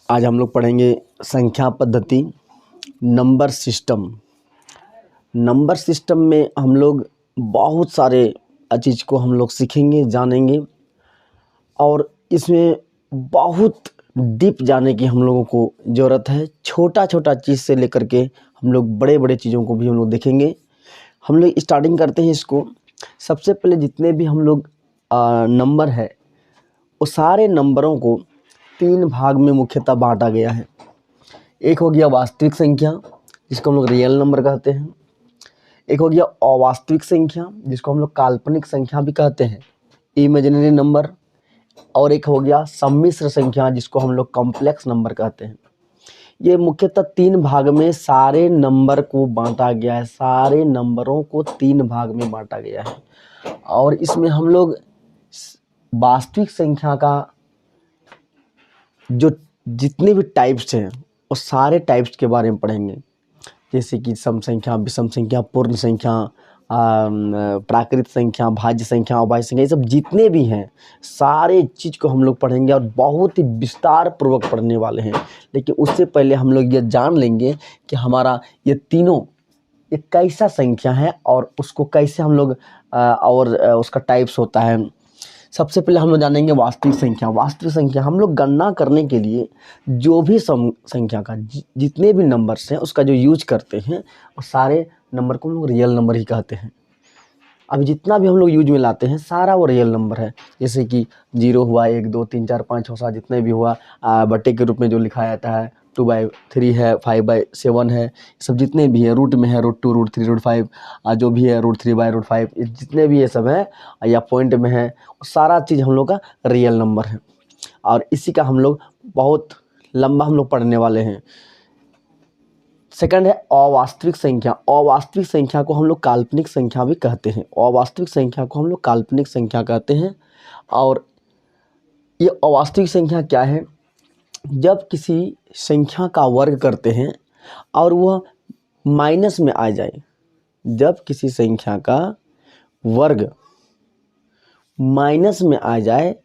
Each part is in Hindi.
आज हम लोग पढ़ेंगे संख्या पद्धति, नंबर सिस्टम। नंबर सिस्टम में हम लोग बहुत सारे चीज़ को हम लोग सीखेंगे, जानेंगे और इसमें बहुत डीप जाने की हम लोगों को ज़रूरत है। छोटा छोटा चीज़ से लेकर के हम लोग बड़े बड़े चीज़ों को भी हम लोग देखेंगे। हम लोग स्टार्टिंग करते हैं इसको। सबसे पहले जितने भी हम लोग नंबर है वो सारे नंबरों को 3 भाग में मुख्यतः बांटा गया है। एक हो गया वास्तविक संख्या जिसको हम लोग रियल नंबर कहते हैं। एक हो गया अवास्तविक संख्या जिसको हम लोग काल्पनिक संख्या भी कहते हैं, इमेजिनरी नंबर। और एक हो गया सम्मिश्र संख्या जिसको हम लोग कॉम्प्लेक्स नंबर कहते हैं। ये मुख्यतः 3 भाग में सारे नंबर को बांटा गया है। सारे नंबरों को 3 भाग में बांटा गया है और इसमें हम लोग वास्तविक संख्या का जो जितने भी टाइप्स हैं वो सारे टाइप्स के बारे में पढ़ेंगे, जैसे कि सम संख्या, विषम संख्या, पूर्ण संख्या, प्राकृत संख्या, भाज्य संख्या, अभाज्य संख्या, ये सब जितने भी हैं सारे चीज़ को हम लोग पढ़ेंगे और बहुत ही विस्तार पूर्वक पढ़ने वाले हैं। लेकिन उससे पहले हम लोग ये जान लेंगे कि हमारा ये तीनों एक कैसा संख्या है और उसको कैसे हम लोग और उसका टाइप्स होता है। सबसे पहले हम लोग जानेंगे वास्तविक संख्या। वास्तविक संख्या हम लोग गणना करने के लिए जो भी संख्या का जितने भी नंबर्स हैं उसका जो यूज करते हैं वो सारे नंबर को हम लोग रियल नंबर ही कहते हैं। अब जितना भी हम लोग यूज में लाते हैं सारा वो रियल नंबर है, जैसे कि 0 हुआ, 1 2 3 4 5 6 7 जितने भी हुआ बट्टे के रूप में जो लिखा जाता है, 2/3 है, 5/7 है, सब जितने भी है, रूट में है, √2 √3 √5 जो भी है, √3/5 जितने भी ये सब है या पॉइंट में है, सारा चीज़ हम लोग का रियल नंबर है और इसी का हम लोग बहुत लंबा हम लोग पढ़ने वाले हैं। सेकंड है अवास्तविक संख्या। अवास्तविक संख्या को हम लोग काल्पनिक संख्या भी कहते हैं। अवास्तविक संख्या को हम लोग काल्पनिक संख्या कहते हैं। और ये अवास्तविक संख्या क्या है? जब किसी संख्या का वर्ग करते हैं और वह माइनस में आ जाए, जब किसी संख्या का वर्ग माइनस में आ जाए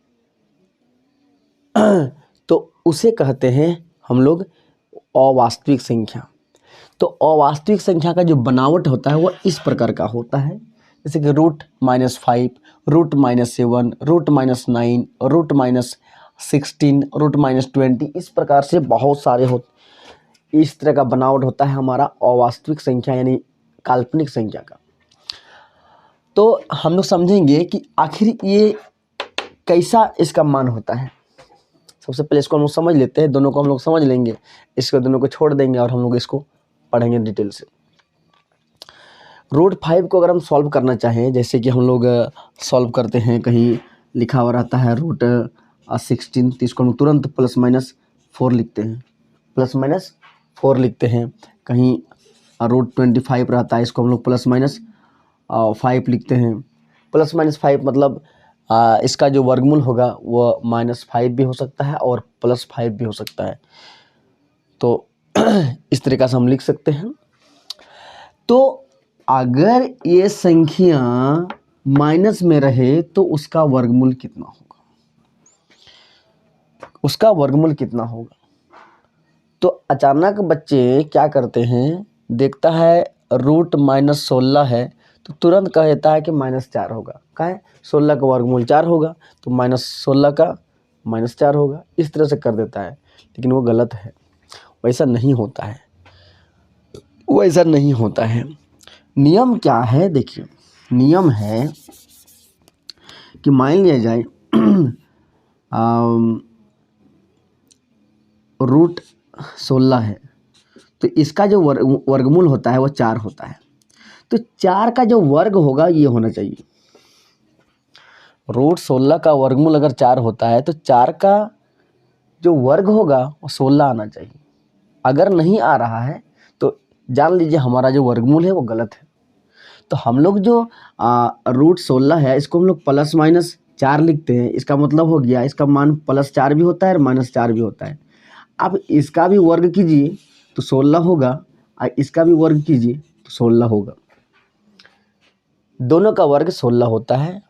तो उसे कहते हैं हम लोग अवास्तविक संख्या। तो अवास्तविक संख्या का जो बनावट होता है वो इस प्रकार का होता है, जैसे कि √-5, √-7, √-9, √-16, √-20, इस प्रकार से बहुत सारे इस तरह का बनावट होता है हमारा अवास्तविक संख्या यानी काल्पनिक संख्या का। तो हम लोग समझेंगे कि आखिर ये कैसा इसका मान होता है। सबसे पहले इसको हम लोग समझ लेते हैं, दोनों को हम लोग समझ लेंगे, इसको दोनों को छोड़ देंगे और हम लोग इसको पढ़ेंगे डिटेल से। √5 को अगर हम सॉल्व करना चाहें, जैसे कि हम लोग सॉल्व करते हैं, कहीं लिखा हुआ रहता है √16, तो इसको हम तुरंत +-4 लिखते हैं, +-4 लिखते हैं। कहीं √25 रहता है, इसको हम लोग +-5 लिखते हैं। +-5 मतलब इसका जो वर्गमूल होगा वो -5 भी हो सकता है और +5 भी हो सकता है। तो इस तरीक़ा से हम लिख सकते हैं। तो अगर ये संख्या माइनस में रहे तो उसका वर्गमूल कितना होगा? उसका वर्गमूल कितना होगा? तो अचानक बच्चे क्या करते हैं, देखता है √-16 है तो तुरंत कह देता है कि -4 होगा। क्या है? 16 का वर्गमूल 4 होगा तो -16 का -4 होगा, इस तरह से कर देता है। लेकिन वो गलत है, वैसा नहीं होता है, वैसा नहीं होता है। नियम क्या है? देखिए, नियम है कि मान लिया जाए √16 है तो इसका जो वर्गमूल होता है वो 4 होता है। तो 4 का जो वर्ग होगा ये होना चाहिए। √16 का वर्गमूल अगर 4 होता है तो 4 का जो वर्ग होगा वो 16 आना चाहिए। अगर नहीं आ रहा है तो जान लीजिए हमारा जो वर्गमूल है वो गलत है। तो हम लोग जो √16 है इसको हम लोग +-4 लिखते हैं। इसका मतलब हो गया इसका मान +4 भी होता है और -4 भी होता है। अब इसका भी वर्ग कीजिए तो 16 होगा और इसका भी वर्ग कीजिए तो 16 होगा। दोनों का वर्ग 16 होता है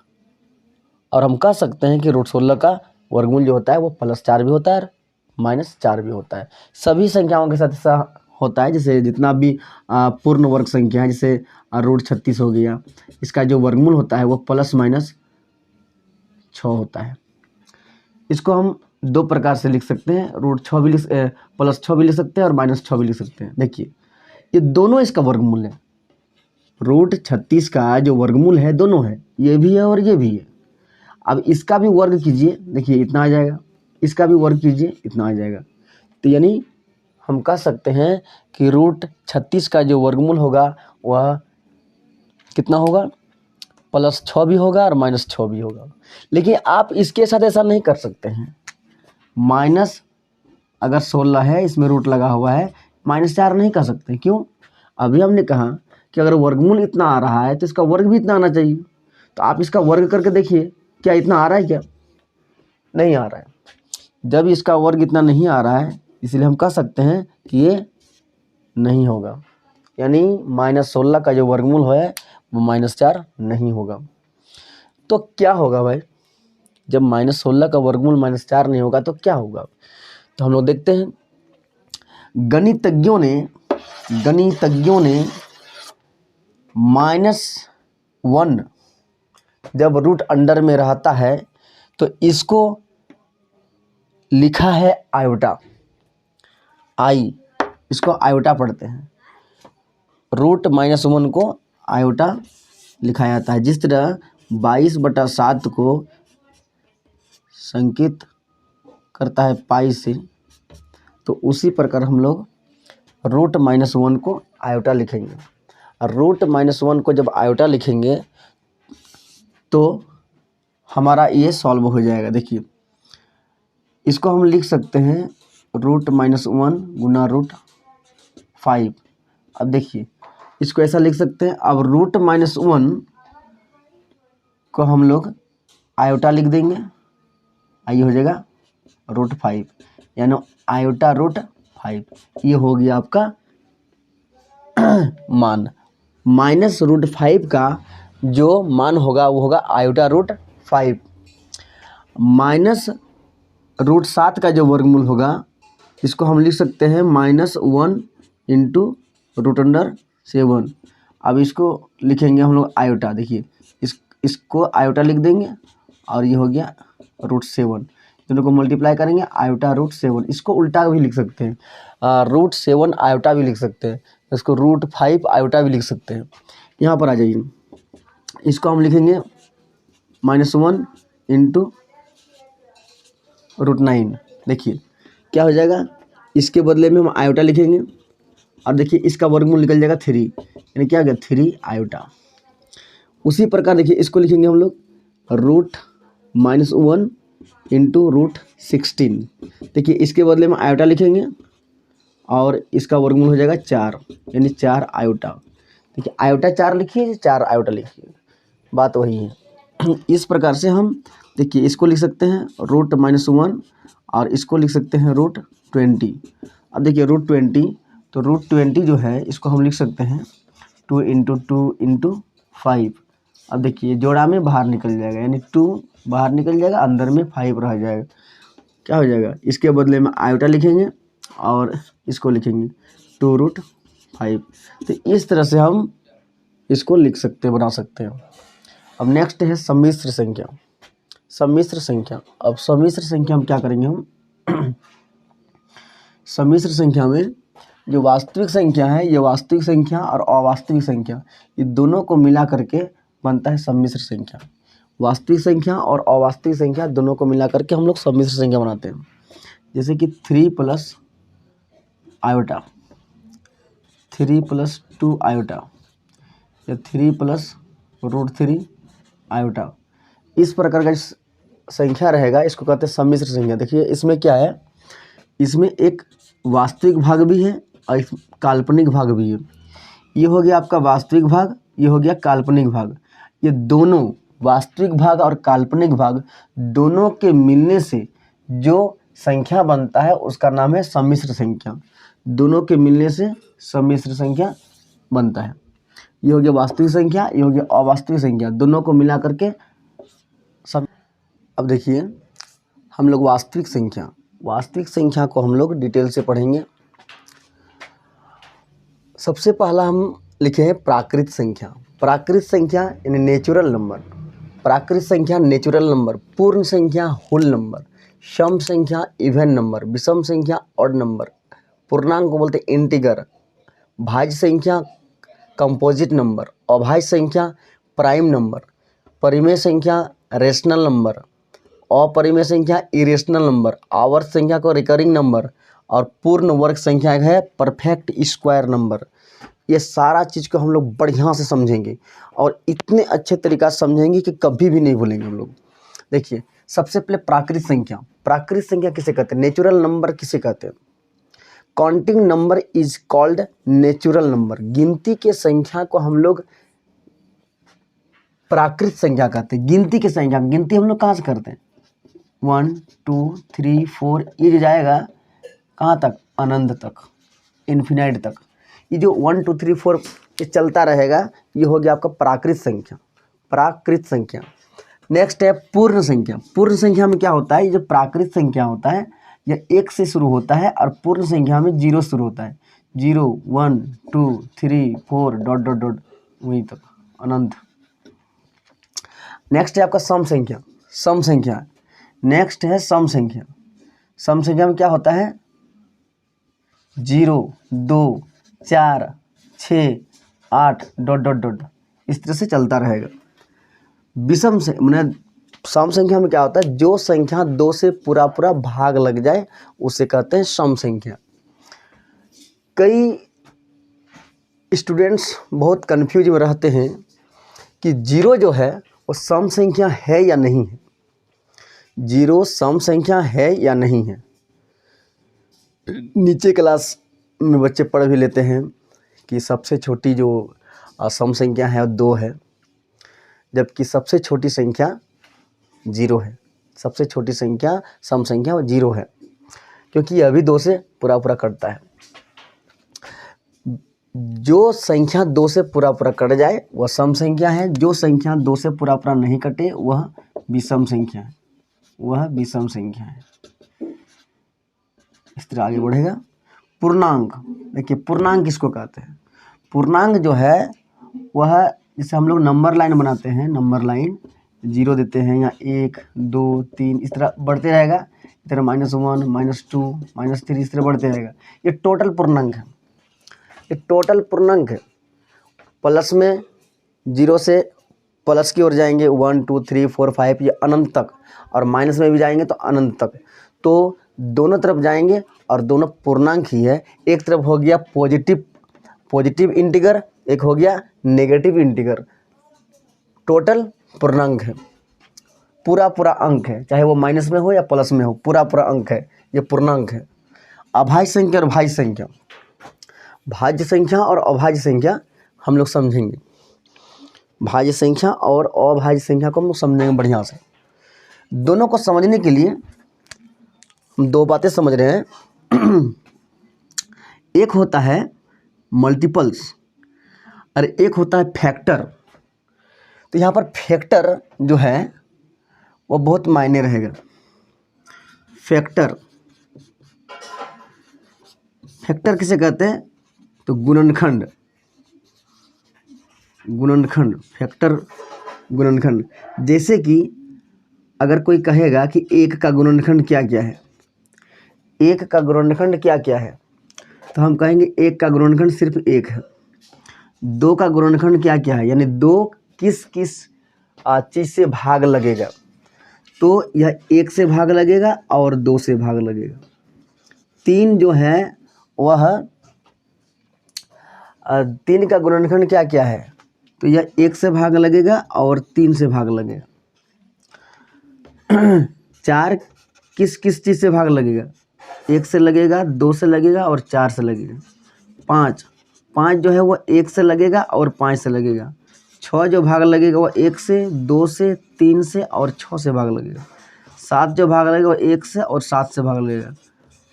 और हम कह सकते हैं कि √16 का वर्गमूल जो होता है वो +4 भी होता है -4 भी होता है। सभी संख्याओं के साथ ऐसा होता है, जैसे जितना भी पूर्ण वर्ग संख्या है, जैसे √36 हो गया, इसका जो वर्गमूल होता है वो +-6 होता है। इसको हम 2 प्रकार से लिख सकते हैं, √6 भी +6 भी लिख सकते हैं और -6 भी लिख सकते हैं। देखिए ये दोनों इसका वर्गमूल है, √36 का जो वर्गमूल है दोनों है, ये भी है और ये भी है। अब इसका भी वर्ग कीजिए, देखिए इतना आ जाएगा, इसका भी वर्ग कीजिए, इतना आ जाएगा। तो यानी हम कह सकते हैं कि √36 का जो वर्गमूल होगा वह कितना होगा, +6 भी होगा और -6 भी होगा। लेकिन आप इसके साथ ऐसा नहीं कर सकते हैं, माइनस अगर 16 है, इसमें रूट लगा हुआ है, -4 नहीं कर सकते। क्यों? अभी हमने कहा कि अगर वर्गमूल इतना आ रहा है तो इसका वर्ग भी इतना आना चाहिए। तो आप इसका वर्ग करके देखिए, क्या इतना आ रहा है? क्या नहीं आ रहा है। जब इसका वर्ग इतना नहीं आ रहा है, इसलिए हम कह सकते हैं कि ये नहीं होगा, यानी -16 का जो वर्गमूल है वो -4 नहीं होगा। तो क्या होगा भाई, जब -16 का वर्गमूल -4 नहीं होगा तो क्या होगा? तो हम लोग देखते हैं, गणितज्ञों ने -1 जब रूट अंडर में रहता है तो इसको लिखा है आयोटा, इसको आयोटा पढ़ते हैं। √-1 को आयोटा लिखा जाता है। जिस तरह 22/7 को संकेत करता है पाई से, तो उसी प्रकार हम लोग √-1 को आयोटा लिखेंगे। और √-1 को जब आयोटा लिखेंगे तो हमारा ये सॉल्व हो जाएगा। देखिए इसको हम लिख सकते हैं √-1 गुना √5। अब देखिए इसको ऐसा लिख सकते हैं, अब √-1 को हम लोग आयोटा लिख देंगे, आइए हो जाएगा √5, यानी आयोटा √5। ये हो गया आपका मान। -√5 का जो मान होगा वो होगा आयोटा √5। -√7 का जो वर्गमूल होगा इसको हम लिख सकते हैं -1 इंटू √7। अब इसको लिखेंगे हम लोग आयोटा। देखिए इसको आयोटा लिख देंगे और ये हो गया √7, दोनों को मल्टीप्लाई करेंगे, आयोटा √7। इसको उल्टा भी लिख सकते हैं, √7 आयोटा भी लिख सकते हैं, इसको √5 आयोटा भी लिख सकते हैं। यहाँ पर आ जाइए, इसको हम लिखेंगे -1 इंटू √9। देखिए क्या हो जाएगा, इसके बदले में हम आयोटा लिखेंगे और देखिए इसका वर्गमूल निकल जाएगा 3, यानी क्या हो गया 3 आयोटा। उसी प्रकार देखिए इसको लिखेंगे हम लोग √-1 इंटू √16। देखिए इसके बदले में आयोटा लिखेंगे और इसका वर्गमूल हो जाएगा 4, यानी 4 आयोटा। देखिए आयोटा 4 लिखिए, 4 आयोटा लिखिए, बात वही है। इस प्रकार से हम देखिए इसको लिख सकते हैं √-1 और इसको लिख सकते हैं √20। अब देखिए √20, तो √20 जो है इसको हम लिख सकते हैं 2 इंटू 2 इंटू 5। अब देखिए जोड़ा में बाहर निकल जाएगा, यानी 2 बाहर निकल जाएगा, अंदर में 5 रह जाएगा। क्या हो जाएगा, इसके बदले में आयोटा लिखेंगे और इसको लिखेंगे 2√5। तो इस तरह से हम इसको लिख सकते हैं, बना सकते हैं। अब नेक्स्ट है सम्मिश्र संख्या। सम्मिश्र संख्या, अब सम्मिश्र संख्या हम क्या करेंगे, हम सम्मिश्र संख्या में जो वास्तविक संख्या है, ये वास्तविक संख्या और अवास्तविक संख्या, ये दोनों को मिला करके बनता है सम्मिश्र संख्या। वास्तविक संख्या और अवास्तविक संख्या दोनों को मिला करके हम लोग सम्मिश्र संख्या बनाते हैं। जैसे कि 3 + आयोटा, 3 + 2 आयोटा या 3 + √3 आयोटा, इस प्रकार का संख्या रहेगा, इसको कहते हैं सम्मिश्र संख्या। देखिए इसमें क्या है, इसमें एक वास्तविक भाग भी है और एक काल्पनिक भाग भी है। ये हो गया आपका वास्तविक भाग, ये हो गया काल्पनिक भाग। ये दोनों वास्तविक भाग और काल्पनिक भाग दोनों के मिलने से जो संख्या बनता है उसका नाम है सम्मिश्र संख्या। दोनों के मिलने से सम्मिश्र संख्या बनता है। ये हो गया वास्तविक संख्या, ये हो गया अवास्तविक संख्या, दोनों को मिला करके अब देखिए हम लोग वास्तविक संख्या वास्तविक संख्या को हम लोग डिटेल से पढ़ेंगे। सबसे पहला हम लिखे हैं प्राकृत संख्या। प्राकृत संख्या यानी नेचुरल नंबर। प्राकृत संख्या नेचुरल नंबर, पूर्ण संख्या होल नंबर, सम संख्या इवन नंबर, विषम संख्या ऑड नंबर, पूर्णांक को बोलते हैं इंटीगर, भाज्य संख्या कंपोजिट नंबर, अभाज्य संख्या प्राइम नंबर, परिमेय संख्या रेशनल नंबर, अपरिमेय संख्या इरेशनल नंबर, आवर्त संख्या को रिकरिंग नंबर, और पूर्ण वर्ग संख्या है परफेक्ट स्क्वायर नंबर। ये सारा चीज़ को हम लोग बढ़िया से समझेंगे और इतने अच्छे तरीक़ा से समझेंगे कि कभी भी नहीं भूलेंगे हम लोग। देखिए, सबसे पहले प्राकृत संख्या। प्राकृत संख्या किसे कहते हैं? नेचुरल नंबर किसे कहते हैं? Counting number is called natural number. गिनती के संख्या को हम लोग प्राकृत संख्या कहते हैं। गिनती की संख्या, गिनती हम लोग कहाँ से करते हैं? 1 2 3 4, ये जो जाएगा कहाँ तक? अनंत तक, इन्फिनाइट तक। ये जो 1 2 3 4 ये चलता रहेगा, ये हो गया आपका प्राकृत संख्या। प्राकृत संख्या। नेक्स्ट है पूर्ण संख्या। पूर्ण संख्या में क्या होता है? ये जो प्राकृत संख्या होता है यह 1 से शुरू होता है और पूर्ण संख्या में 0 शुरू होता है। 0 1 2 3 4 डॉट डॉट डॉट वहीं तक अनंत। नेक्स्ट है आपका सम संख्या। सम संख्या। नेक्स्ट है सम संख्या। सम संख्या में क्या होता है? 0 2 4 6 8 डॉट डॉट डॉट, इस तरह से चलता रहेगा। विषम से मैंने सम संख्या में क्या होता है? जो संख्या 2 से पूरा पूरा भाग लग जाए उसे कहते हैं सम संख्या। कई स्टूडेंट्स बहुत कंफ्यूज में रहते हैं कि 0 जो है वो सम संख्या है या नहीं है। 0 सम संख्या है या नहीं है। नीचे क्लास में बच्चे पढ़ भी लेते हैं कि सबसे छोटी जो सम संख्या है वो 2 है, जबकि सबसे छोटी संख्या 0 है। सबसे छोटी संख्या सम संख्या वो 0 है, क्योंकि यह भी 2 से पूरा पूरा कटता है। जो संख्या 2 से पूरा पूरा कट जाए वह सम संख्या है। जो संख्या 2 से पूरा पूरा नहीं कटे वह विषम संख्या है। वह विषम संख्या है। इस तरह आगे बढ़ेगा। पूर्णांक। देखिए, पूर्णांक किसको कहते हैं? पूर्णांक जो है वह, जैसे हम लोग नंबर लाइन बनाते हैं, नंबर लाइन 0 देते हैं या 1 2 3 इस तरह बढ़ते रहेगा। इस तरह -1 -2 -3 इस तरह बढ़ते रहेगा। ये टोटल पूर्णांक है। ये टोटल पूर्णांक है। प्लस में 0 से प्लस की ओर जाएंगे 1 2 3 4 5 ये अनंत तक, और माइनस में भी जाएंगे तो अनंत तक। तो दोनों तरफ जाएंगे और दोनों पूर्णांक ही है। एक तरफ हो गया पॉजिटिव इंटीगर, एक हो गया नेगेटिव इंटीगर। टोटल पूर्णांक है, पूरा पूरा अंक है, चाहे वो माइनस में हो या प्लस में हो, पूरा पूरा अंक है, ये पूर्णांक है। अभाज्य संख्या और भाज्य संख्या। भाज्य संख्या और अभाज्य संख्या हम लोग समझेंगे। भाज्य संख्या और अभाज्य संख्या को हम लोग समझेंगे बढ़िया से। दोनों को समझने के लिए हम 2 बातें समझ रहे हैं। एक होता है मल्टीपल्स और एक होता है फैक्टर। तो यहाँ पर फैक्टर जो है वो बहुत मायने रहेगा। फैक्टर, फैक्टर किसे कहते हैं? तो गुणनखंड। गुणनखंड, फैक्टर गुणनखंड। जैसे कि अगर कोई कहेगा कि 1 का गुणनखंड क्या क्या है, 1 का गुणनखंड क्या क्या है, तो हम कहेंगे 1 का गुणनखंड सिर्फ 1 है। 2 का गुणनखंड क्या क्या है, यानी 2 किस किस चीज़ से भाग लगेगा, तो यह 1 से भाग लगेगा और 2 से भाग लगेगा। 3 जो है वह 3 का गुणनखंड क्या क्या है, तो यह 1 से भाग लगेगा और 3 से भाग लगेगा। 4 किस किस चीज़ से भाग लगेगा, 1 से लगेगा, 2 से लगेगा और 4 से लगेगा। 5 जो है वो 1 से लगेगा और 5 से लगेगा। 6 जो भाग लगेगा वो 1 से, 2 से, 3 से और 6 से भाग लगेगा। 7 जो भाग लगेगा वो 1 से और 7 से भाग लगेगा।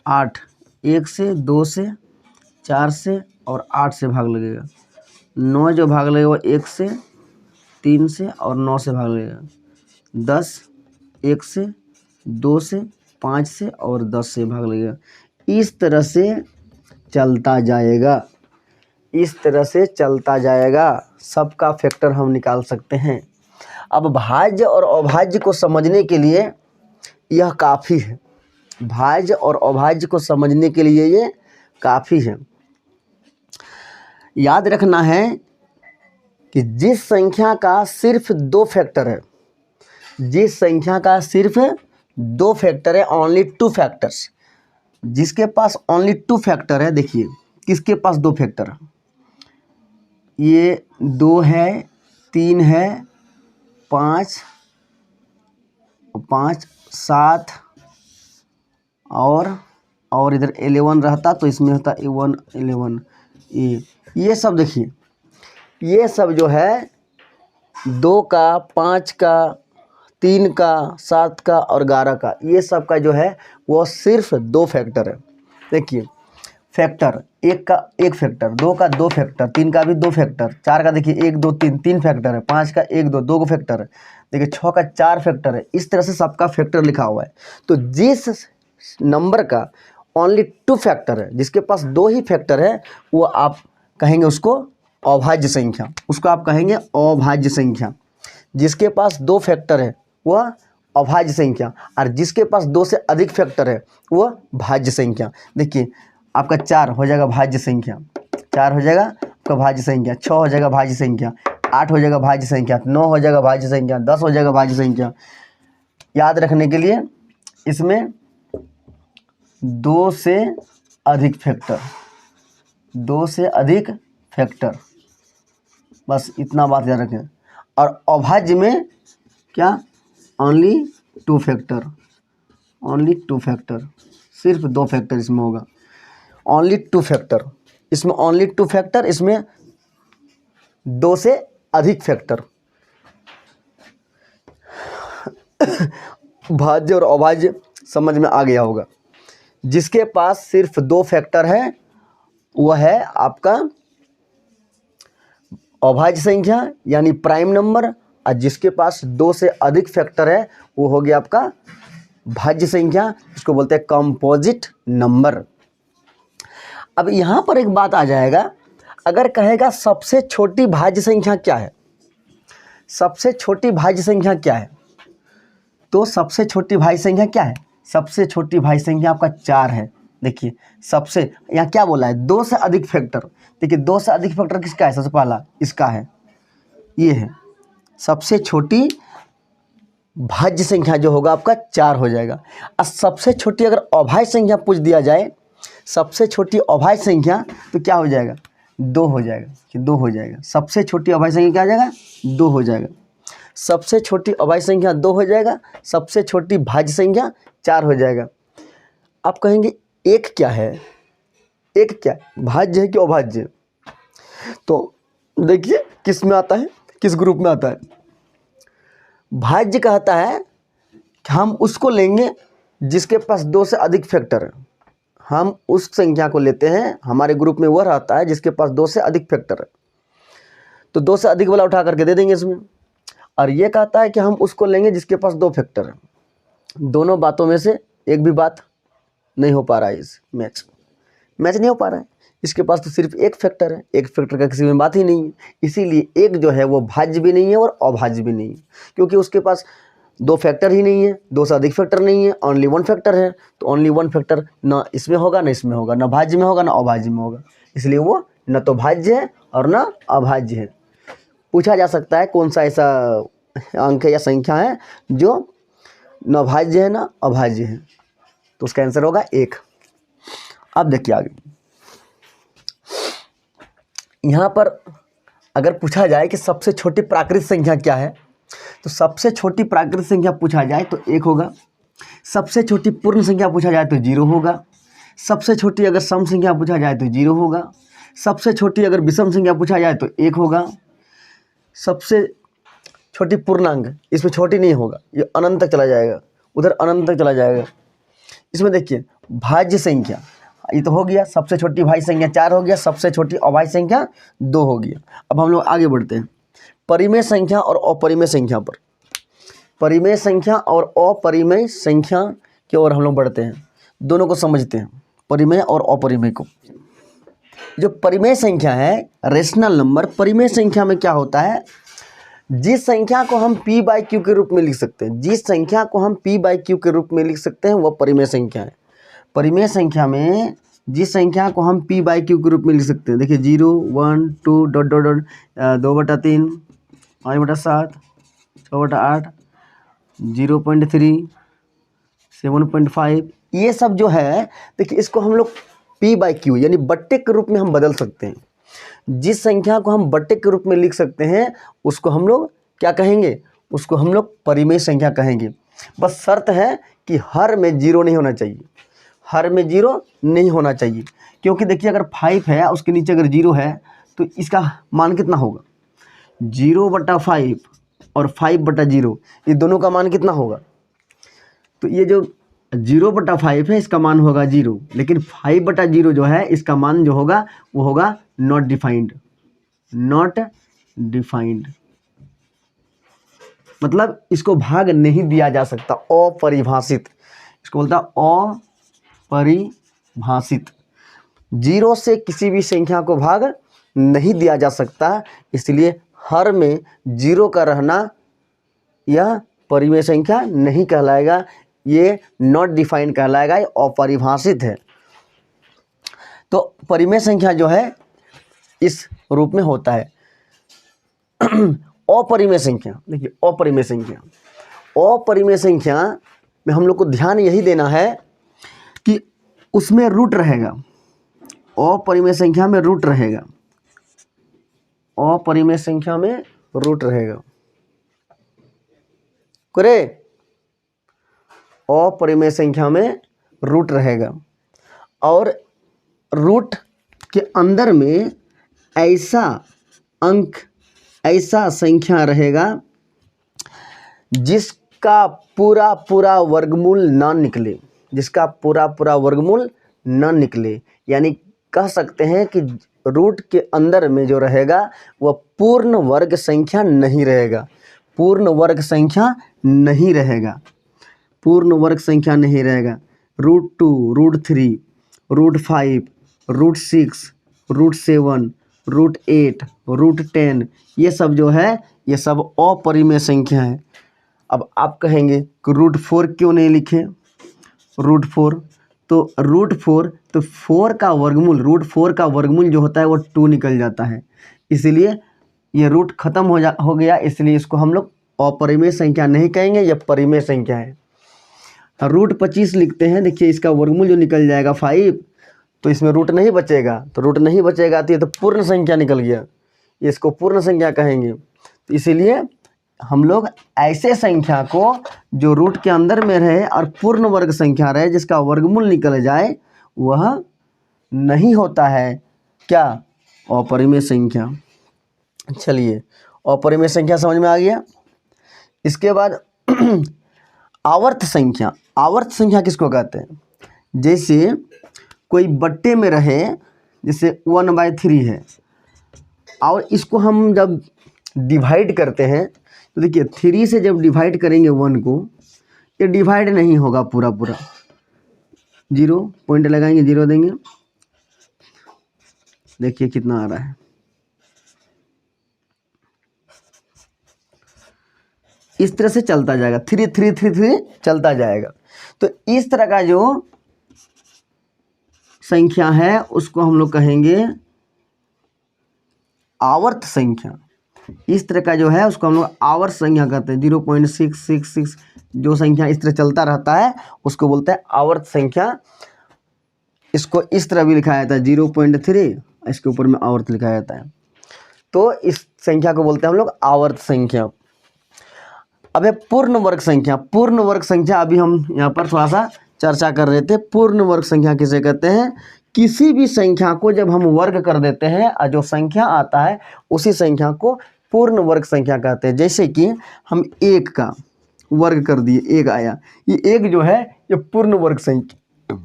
8 1 से, 2 से, 4 से और 8 से भाग लगेगा। 9 जो भाग लगेगा वो 1 से, 3 से और 9 से भाग लगेगा। 10 1 से, 2 से, 5 से और 10 से भाग लगेगा। इस तरह से चलता जाएगा, इस तरह से चलता जाएगा, सबका फैक्टर हम निकाल सकते हैं। अब भाज्य और अभाज्य को समझने के लिए यह काफ़ी है, भाज्य और अभाज्य को समझने के लिए ये काफ़ी है। याद रखना है कि जिस संख्या का सिर्फ 2 फैक्टर है, जिस संख्या का सिर्फ 2 फैक्टर है, ओनली 2 फैक्टर्स, जिसके पास ओनली 2 फैक्टर है, देखिए किसके पास 2 फैक्टर है, ये 2 है, 3 है, 5 7 और इधर 11 रहता तो इसमें होता 1 11 ये सब। देखिए ये सब जो है 2 का, 5 का, 3 का, 7 का और 11 का, ये सब का जो है वो सिर्फ 2 फैक्टर है। देखिए फैक्टर 1 का 1 फैक्टर, 2 का 2 फैक्टर, 3 का भी 2 फैक्टर, 4 का देखिए 1 2 3 फैक्टर है, 5 का 1 2 को फैक्टर है, देखिए 6 का 4 फैक्टर है। इस तरह से सबका फैक्टर लिखा हुआ है। तो जिस नंबर का ओनली 2 फैक्टर है, जिसके पास 2 ही फैक्टर है, वो आप कहेंगे उसको अभाज्य संख्या, उसको आप कहेंगे अभाज्य संख्या। जिसके पास 2 फैक्टर है वह अभाज्य संख्या, और जिसके पास 2 से अधिक फैक्टर है वह भाज्य संख्या। देखिए आपका 4 हो जाएगा भाज्य संख्या, 4 हो जाएगा आपका भाज्य संख्या, 6 हो जाएगा भाज्य संख्या, 8 हो जाएगा भाज्य संख्या, 9 हो जाएगा भाज्य संख्या, 10 हो जाएगा भाज्य संख्या। याद रखने के लिए इसमें 2 से अधिक फैक्टर, 2 से अधिक फैक्टर, बस इतना बात याद रखें। और अभाज्य में क्या, ओनली 2 फैक्टर, ओनली 2 फैक्टर, सिर्फ 2 फैक्टर इसमें होगा, ओनली 2 फैक्टर, इसमें ओनली 2 फैक्टर, इसमें 2 से अधिक फैक्टर। भाज्य और अभाज्य समझ में आ गया होगा। जिसके पास सिर्फ 2 फैक्टर है वह है आपका अभाज्य संख्या यानी प्राइम नंबर, और जिसके पास 2 से अधिक फैक्टर है वो हो गया आपका भाज्य संख्या, इसको बोलते हैं कंपोजिट नंबर। अब यहाँ पर एक बात आ जाएगा, अगर कहेगा सबसे छोटी भाज्य संख्या क्या है, सबसे छोटी भाज्य संख्या क्या है, तो सबसे छोटी भाज्य संख्या क्या है, सबसे छोटी भाज्य संख्या आपका 4 है। देखिए सबसे, यहाँ क्या बोला है, 2 से अधिक फैक्टर। देखिए 2 से अधिक फैक्टर किसका है, सबसे पहला इसका है, ये है सबसे छोटी भाज्य संख्या, जो होगा आपका 4 हो जाएगा। और सबसे छोटी अगर अभाज्य संख्या पूछ दिया जाए, सबसे छोटी अभाज्य संख्या, तो क्या हो जाएगा, 2 हो जाएगा, कि 2 हो जाएगा। सबसे छोटी अभाज्य संख्या क्या हो जाएगा, 2 हो जाएगा। सबसे छोटी अभाज्य संख्या 2 हो जाएगा, सबसे छोटी भाज्य संख्या 4 हो जाएगा। आप कहेंगे एक क्या है, एक क्या भाज्य है कि अभाज्य, तो देखिए किस में आता है, किस ग्रुप में आता है। भाज्य कहता है कि हम उसको लेंगे जिसके पास 2 से अधिक फैक्टर है, हम उस संख्या को लेते हैं, हमारे ग्रुप में वह रहता है जिसके पास 2 से अधिक फैक्टर है, तो 2 से अधिक वाला उठा करके दे देंगे इसमें। और ये कहता है कि हम उसको लेंगे जिसके पास 2 फैक्टर है। दोनों बातों में से एक भी बात नहीं हो पा रहा है, इस मैच नहीं हो पा रहा है। इसके पास तो सिर्फ 1 फैक्टर है, 1 फैक्टर का किसी में बात ही नहीं है, इसीलिए एक जो है वो भाज्य भी नहीं है और अभाज्य भी नहीं है, क्योंकि उसके पास 2 फैक्टर ही नहीं है, 2 से अधिक फैक्टर नहीं है, ओनली 1 फैक्टर है। तो ओनली 1 फैक्टर ना इसमें होगा ना इसमें होगा, ना भाज्य में होगा ना अभाज्य में होगा, इसलिए वो न तो भाज्य है और ना अभाज्य है। पूछा जा सकता है कौन सा ऐसा अंक है या संख्या है जो न भाज्य है ना अभाज्य है, तो उसका आंसर होगा 1। अब देखिए आगे, यहाँ पर अगर पूछा जाए कि सबसे छोटी प्राकृतिक संख्या क्या है, तो सबसे छोटी प्राकृतिक संख्या पूछा जाए तो 1 होगा। सबसे छोटी पूर्ण संख्या पूछा जाए तो 0 होगा। सबसे छोटी अगर सम संख्या पूछा जाए तो 0 होगा। सबसे छोटी अगर विषम संख्या पूछा जाए तो 1 होगा। सबसे छोटी पूर्णांक, इसमें छोटी नहीं होगा, ये अनंत तक चला जाएगा, उधर अनंत तक चला जाएगा। इसमें देखिए भाज्य संख्या, ये तो हो गया, सबसे छोटी भाज्य संख्या 4 हो गया, सबसे छोटी अभाज्य संख्या 2 हो गया। अब हम लोग आगे बढ़ते हैं परिमेय संख्या और अपरिमेय संख्या पर। परिमेय संख्या और अपरिमेय संख्या की ओर हम लोग बढ़ते हैं, दोनों को समझते हैं, परिमेय और अपरिमेय को। जो परिमेय संख्या है, रेशनल नंबर, परिमेय संख्या में क्या होता है, जिस संख्या को हम p बाई क्यू के रूप में लिख सकते हैं, जिस संख्या को हम p बाई क्यू के रूप में लिख सकते हैं वह परिमेय संख्या है। परिमेय संख्या में जिस संख्या को हम p बाई क्यू के रूप में लिख सकते हैं, देखिए 0 1 2 डॉट डॉट डॉट 2/3 5/7 6/8 0.3 7.5, ये सब जो है देखिए इसको हम लोग p बाई क्यू यानी बट्टे के रूप में हम बदल सकते हैं। जिस संख्या को हम बट्टे के रूप में लिख सकते हैं उसको हम लोग क्या कहेंगे, उसको हम लोग परिमेय संख्या कहेंगे। बस शर्त है कि हर में 0 नहीं होना चाहिए, हर में 0 नहीं होना चाहिए, क्योंकि देखिए अगर 5 है उसके नीचे अगर 0 है तो इसका मान कितना होगा, 0/5 और 5/0, ये दोनों का मान कितना होगा। तो ये जो 0/5 है इसका मान होगा 0, लेकिन 5/0 जो है इसका मान जो होगा वो होगा नॉट डिफाइंड, नॉट डिफाइंड, मतलब इसको भाग नहीं दिया जा सकता, अपरिभाषित, इसको बोलता है अपरिभाषित। 0 से किसी भी संख्या को भाग नहीं दिया जा सकता, इसलिए हर में 0 का रहना यह परिमेय संख्या नहीं कहलाएगा, ये नॉट डिफाइंड कहलाएगा, ये अपरिभाषित है। तो परिमेय संख्या जो है इस रूप में होता है। अपरिमेय संख्या, देखिए अपरिमेय संख्या, अपरिमेय संख्या में हम लोग को ध्यान यही देना है कि उसमें रूट रहेगा, अपरिमेय संख्या में रूट रहेगा, अपरिमेय संख्या में रूट रहेगा, करे अपरिमेय संख्या में रूट रहेगा, और रूट के अंदर में ऐसा अंक, ऐसा संख्या रहेगा जिसका पूरा पूरा वर्गमूल ना निकले, जिसका पूरा पूरा वर्गमूल ना निकले, यानी कह सकते हैं कि रूट के अंदर में जो रहेगा वह पूर्ण वर्ग संख्या नहीं रहेगा, पूर्ण वर्ग संख्या नहीं रहेगा, पूर्ण वर्ग संख्या नहीं रहेगा। √2, √3, √5, √6, √7, √8, √10, ये सब जो है ये सब अपरिमेय संख्या है। अब आप कहेंगे कि √4 क्यों नहीं लिखे, √4 तो √4 तो 4 का वर्गमूल, √4 का वर्गमूल जो होता है वो 2 निकल जाता है, इसलिए ये रूट खत्म हो गया, इसलिए इसको हम लोग अपरिमेय संख्या नहीं कहेंगे, यह परिमेय संख्या है। √25 लिखते हैं, देखिए इसका वर्गमूल जो निकल जाएगा 5, तो इसमें रूट नहीं बचेगा, तो रूट नहीं बचेगा तो ये तो पूर्ण संख्या निकल गया, इसको पूर्ण संख्या कहेंगे। तो इसीलिए हम लोग ऐसे संख्या को जो रूट के अंदर में रहे और पूर्ण वर्ग संख्या रहे, जिसका वर्गमूल निकल जाए, वह नहीं होता है क्या, अपरिमेय संख्या। चलिए अपरिमेय संख्या समझ में आ गया। इसके बाद आवर्त संख्या, आवर्त संख्या किसको कहते हैं, जैसे कोई बट्टे में रहे, जैसे 1/3 है, और इसको हम जब डिवाइड करते हैं तो देखिए 3 से जब डिवाइड करेंगे 1 को, ये डिवाइड नहीं होगा पूरा पूरा, 0 पॉइंट लगाएंगे, 0 देंगे, देखिए कितना आ रहा है, इस तरह से चलता जाएगा, 3 3 3 3 चलता जाएगा। तो इस तरह का जो संख्या है उसको हम लोग कहेंगे आवर्त संख्या, इस तरह का जो है उसको हम लोग आवर्त संख्या कहते हैं। 0.666 जो संख्या इस तरह चलता रहता है उसको बोलते हैं आवर्त संख्या। इसको इस तरह भी लिखा जाता है 0.3, इसके ऊपर में आवर्त लिखा जाता है, तो इस संख्या को बोलते हैं हम लोग आवर्त संख्या। अब है पूर्ण वर्ग संख्या, पूर्ण वर्ग संख्या अभी हम यहाँ पर थोड़ा सा चर्चा कर रहे थे। पूर्ण वर्ग संख्या किसे कहते हैं, किसी भी संख्या को जब हम वर्ग कर देते हैं और जो संख्या आता है उसी संख्या को पूर्ण वर्ग संख्या कहते हैं। जैसे कि हम 1 का वर्ग कर दिए, 1 आया, ये 1 जो है ये पूर्ण वर्ग संख्या।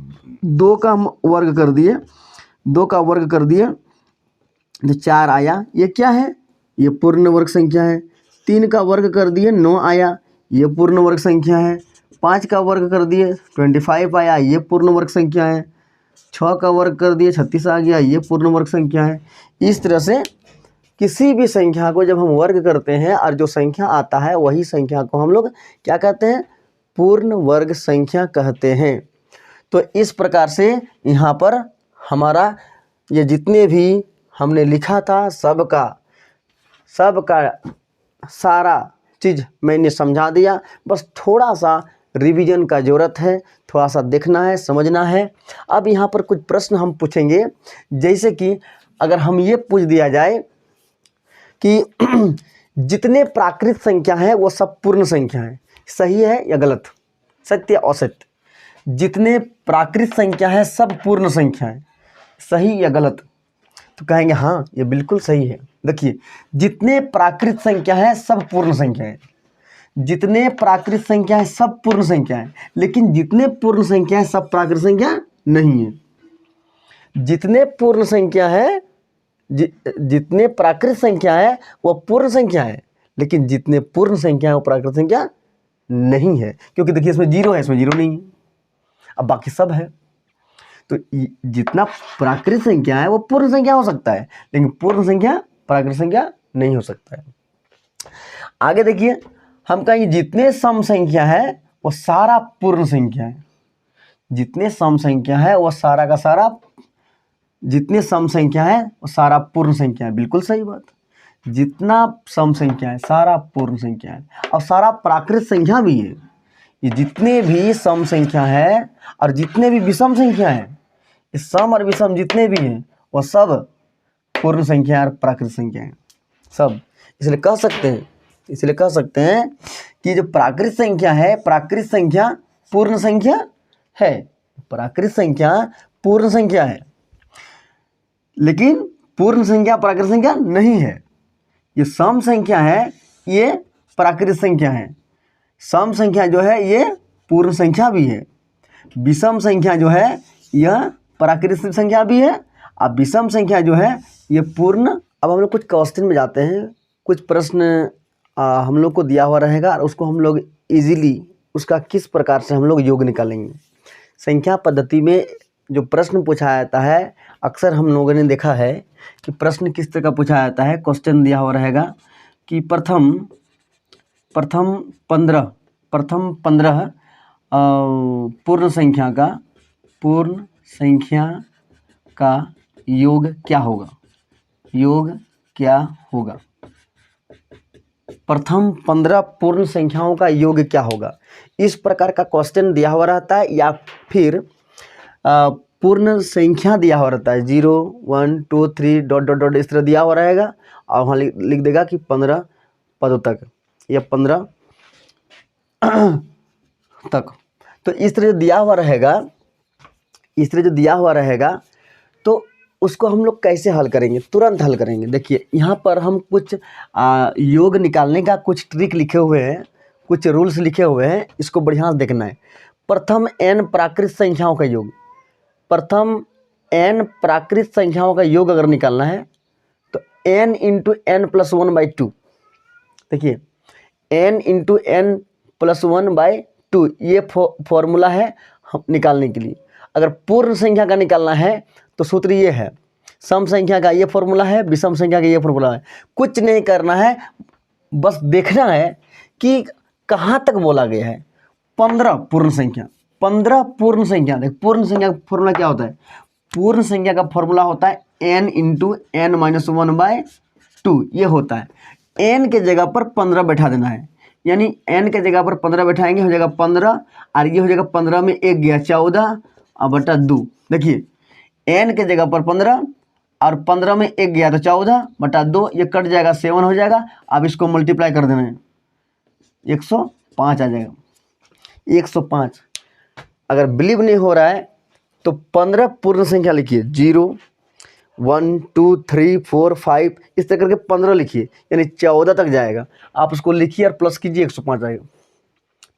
2 का हम वर्ग कर दिए, 2 का वर्ग कर दिए तो 4 आया, ये क्या है, ये पूर्ण वर्ग संख्या है। 3 का वर्ग कर दिए, 9 आया, ये पूर्ण वर्ग संख्या है। 5 का वर्ग कर दिए 25 आया, ये पूर्ण वर्ग संख्या है। 6 का वर्ग कर दिए 36 आ गया, ये पूर्ण वर्ग संख्या है। इस तरह से किसी भी संख्या को जब हम वर्ग करते हैं और जो संख्या आता है वही संख्या को हम लोग क्या कहते हैं, पूर्ण वर्ग संख्या कहते हैं। तो इस प्रकार से यहाँ पर हमारा ये जितने भी हमने लिखा था सबका सारा चीज़ मैंने समझा दिया। बस थोड़ा सा रिवीजन का ज़रूरत है, थोड़ा सा देखना है, समझना है। अब यहाँ पर कुछ प्रश्न हम पूछेंगे, जैसे कि अगर हम ये पूछ दिया जाए कि जितने प्राकृत संख्या हैं वो सब पूर्ण संख्या हैं, सही है या गलत, सत्य या असत्य? जितने प्राकृत संख्या है सब पूर्ण संख्या है, सही या गलत? तो कहेंगे हाँ ये बिल्कुल सही है। देखिए, जितने प्राकृत संख्या है सब पूर्ण संख्या है, जितने प्राकृत संख्या है सब पूर्ण संख्या है, लेकिन जितने पूर्ण संख्या है सब प्राकृत संख्या नहीं है। जितने पूर्ण संख्या है जितने प्राकृत संख्या है वो पूर्ण संख्या है, लेकिन जितने पूर्ण संख्या है वो प्राकृत संख्या नहीं है। क्योंकि देखिए इसमें 0 है, इसमें 0 नहीं है, अब बाकी सब है। तो जितना प्राकृत संख्या है वो पूर्ण संख्या हो सकता है, लेकिन पूर्ण संख्या प्राकृत संख्या नहीं हो सकता है। आगे देखिए, हम कहेंगे जितने सम संख्या है वो सारा पूर्ण संख्या है। जितने सम संख्या है वो सारा का सारा, जितने सम संख्या है वो सारा पूर्ण संख्या है, बिल्कुल सही बात। जितना सम संख्या है सारा पूर्ण संख्या है, और सारा प्राकृत संख्या भी है। ये जितने भी सम संख्या है और जितने भी विषम संख्या है, ये सम और विषम जितने भी हैं वो सब पूर्ण संख्या और प्राकृत संख्या है सब। इसलिए कह सकते हैं कि जो प्राकृत संख्या है, प्राकृत संख्या पूर्ण संख्या है, प्राकृत संख्या पूर्ण संख्या है, लेकिन पूर्ण संख्या प्राकृत संख्या नहीं है। ये सम संख्या है, ये प्राकृत संख्या है। सम संख्या जो है ये पूर्ण संख्या भी है, विषम संख्या जो है यह प्राकृत संख्या भी है, और विषम संख्या जो है ये पूर्ण। अब हम लोग कुछ क्वेश्चन में जाते हैं, कुछ प्रश्न हम लोग को दिया हुआ रहेगा और उसको हम लोग इजीली उसका किस प्रकार से हम लोग योग निकालेंगे। संख्या पद्धति में जो प्रश्न पूछा जाता है, अक्सर हम लोगों ने देखा है कि प्रश्न किस तरह का पूछा जाता है। क्वेश्चन दिया हुआ रहेगा कि प्रथम 15 पूर्ण संख्या का योग क्या होगा, प्रथम 15 पूर्ण संख्याओं का योग क्या होगा। इस प्रकार का क्वेश्चन दिया हुआ रहता है, या फिर पूर्ण संख्या दिया हुआ रहता है, 0 1 2 3 डॉट डॉट डॉट इस तरह दिया हुआ रहेगा, और वहाँ लिख देगा कि 15 पदों तक या 15 तक। तो इस तरह जो दिया हुआ रहेगा, तो उसको हम लोग कैसे हल करेंगे, तुरंत हल करेंगे। देखिए यहाँ पर हम कुछ योग निकालने का कुछ ट्रिक लिखे हुए हैं, कुछ रूल्स लिखे हुए हैं, इसको बढ़िया से देखना है। प्रथम n प्राकृत संख्याओं का योग, प्रथम n प्राकृत संख्याओं का योग अगर निकालना है तो n इंटू n प्लस 1/2। देखिए n इंटू n प्लस 1/2 ये फॉर्मूला है हम निकालने के लिए। अगर पूर्ण संख्या का निकालना है तो सूत्र ये है, सम संख्या का ये फॉर्मूला है, विषम संख्या का ये फॉर्मूला है। कुछ नहीं करना है, बस देखना है कि कहाँ तक बोला गया है। 15 पूर्ण संख्या, देख पूर्ण संख्या का फॉर्मूला क्या होता है, पूर्ण संख्या का फॉर्मूला होता है n इंटू n माइनस 1/2 ये होता है। n के जगह पर 15 बैठा देना है, यानी n के जगह पर 15 बैठाएंगे, हो जाएगा 15, और ये हो जाएगा 15 में 1 गया 14 और बटा 2। देखिए n के जगह पर 15 और 15 में 1 गया तो 14 बटा 2, ये कट जाएगा 7 हो जाएगा। अब इसको मल्टीप्लाई कर देना है, 105 आ जाएगा, 105। अगर बिलीव नहीं हो रहा है तो 15 पूर्ण संख्या लिखिए, 0 1 2 3 4 5 इस तरह करके 15 लिखिए, यानी 14 तक जाएगा। आप उसको लिखिए और प्लस कीजिए, 105 आएगा,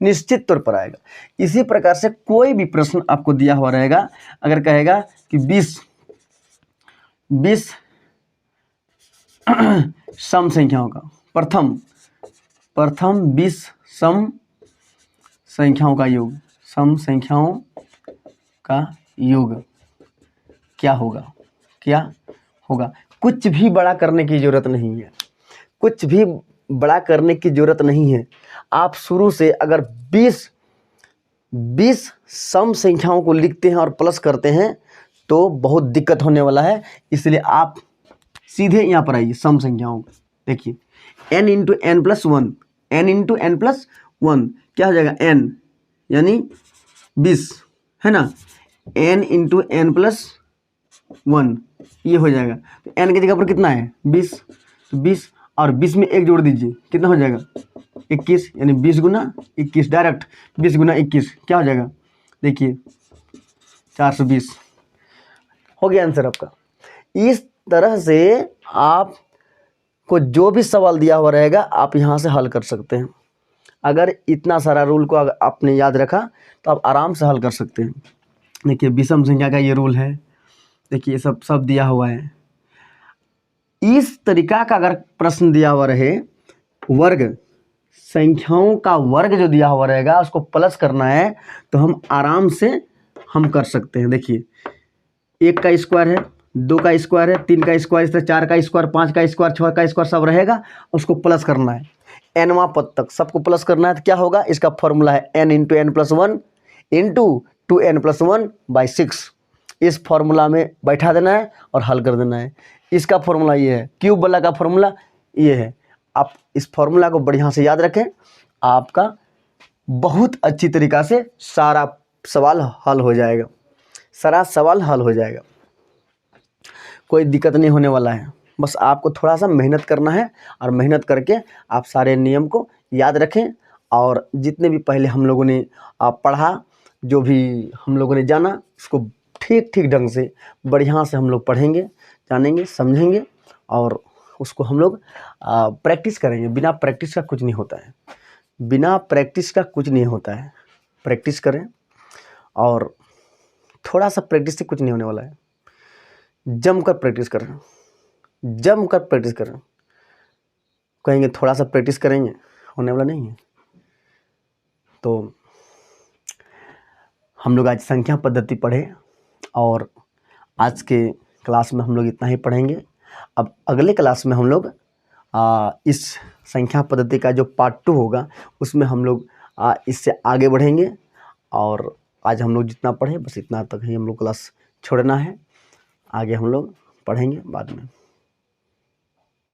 निश्चित तौर पर आएगा। इसी प्रकार से कोई भी प्रश्न आपको दिया हुआ रहेगा, अगर कहेगा कि 20 सम संख्याओं का, प्रथम 20 संख्याओं का योग, सम संख्याओं का योग क्या होगा, क्या होगा। कुछ भी बड़ा करने की ज़रूरत नहीं है, कुछ भी बड़ा करने की ज़रूरत नहीं है। आप शुरू से अगर 20 सम संख्याओं को लिखते हैं और प्लस करते हैं तो बहुत दिक्कत होने वाला है। इसलिए आप सीधे यहाँ पर आइए, सम संख्याओं देखिए, n into N plus one, n into N plus one क्या हो जाएगा, n यानी 20 है ना, n into N plus one ये हो जाएगा। तो n की जगह पर कितना है 20, तो 20 और 20 में एक जोड़ दीजिए, कितना हो जाएगा 21, यानी 20 गुना 21, डायरेक्ट 20 गुना 21 क्या हो जाएगा, देखिए 420 हो गया आंसर आपका। इस तरह से आपको जो भी सवाल दिया हुआ रहेगा आप यहाँ से हल कर सकते हैं। अगर इतना सारा रूल को अगर आपने याद रखा तो आप आराम से हल कर सकते हैं। देखिए विषम संख्या का ये रूल है, देखिए ये सब दिया हुआ है। इस तरीका का अगर प्रश्न दिया हुआ रहे, वर्ग संख्याओं का वर्ग जो दिया हुआ रहेगा उसको प्लस करना है तो हम आराम से हम कर सकते हैं। देखिए 1 का स्क्वायर है, 2 का स्क्वायर है, 3 का स्क्वायर, इस तरह 4 का स्क्वायर, 5 का स्क्वायर, 6 का स्क्वायर सब रहेगा, उसको प्लस करना है। nवां पद तक सबको प्लस करना है तो क्या होगा, इसका फॉर्मूला है n into N plus one into 2n plus one by 6। इस फॉर्मूला में बैठा देना है और हल कर देना है। इसका फॉर्मूला ये है, क्यूब वाला का फॉर्मूला ये है। आप इस फॉर्मूला को बढ़िया से याद रखें, आपका बहुत अच्छी तरीक़ा से सारा सवाल हल हो जाएगा, सारा सवाल हल हो जाएगा, कोई दिक्कत नहीं होने वाला है। बस आपको थोड़ा सा मेहनत करना है और मेहनत करके आप सारे नियम को याद रखें और जितने भी पहले हम लोगों ने पढ़ा, जो भी हम लोगों ने जाना, उसको ठीक ठीक ढंग से बढ़िया से हम लोग पढ़ेंगे, जानेंगे, समझेंगे और उसको हम लोग प्रैक्टिस करेंगे। बिना प्रैक्टिस का कुछ नहीं होता है, बिना प्रैक्टिस का कुछ नहीं होता है। प्रैक्टिस करें और थोड़ा सा प्रैक्टिस से कुछ नहीं होने वाला है। जमकर प्रैक्टिस करें, जमकर प्रैक्टिस करें। कहेंगे थोड़ा सा प्रैक्टिस करेंगे, होने वाला नहीं है। तो हम लोग आज संख्या पद्धति पढ़े और आज के क्लास में हम लोग इतना ही पढ़ेंगे। अब अगले क्लास में हम लोग इस संख्या पद्धति का जो पार्ट 2 होगा उसमें हम लोग इससे आगे बढ़ेंगे। और आज हम लोग जितना पढ़े बस इतना तक ही हम लोग क्लास छोड़ना है, आगे हम लोग पढ़ेंगे बाद में।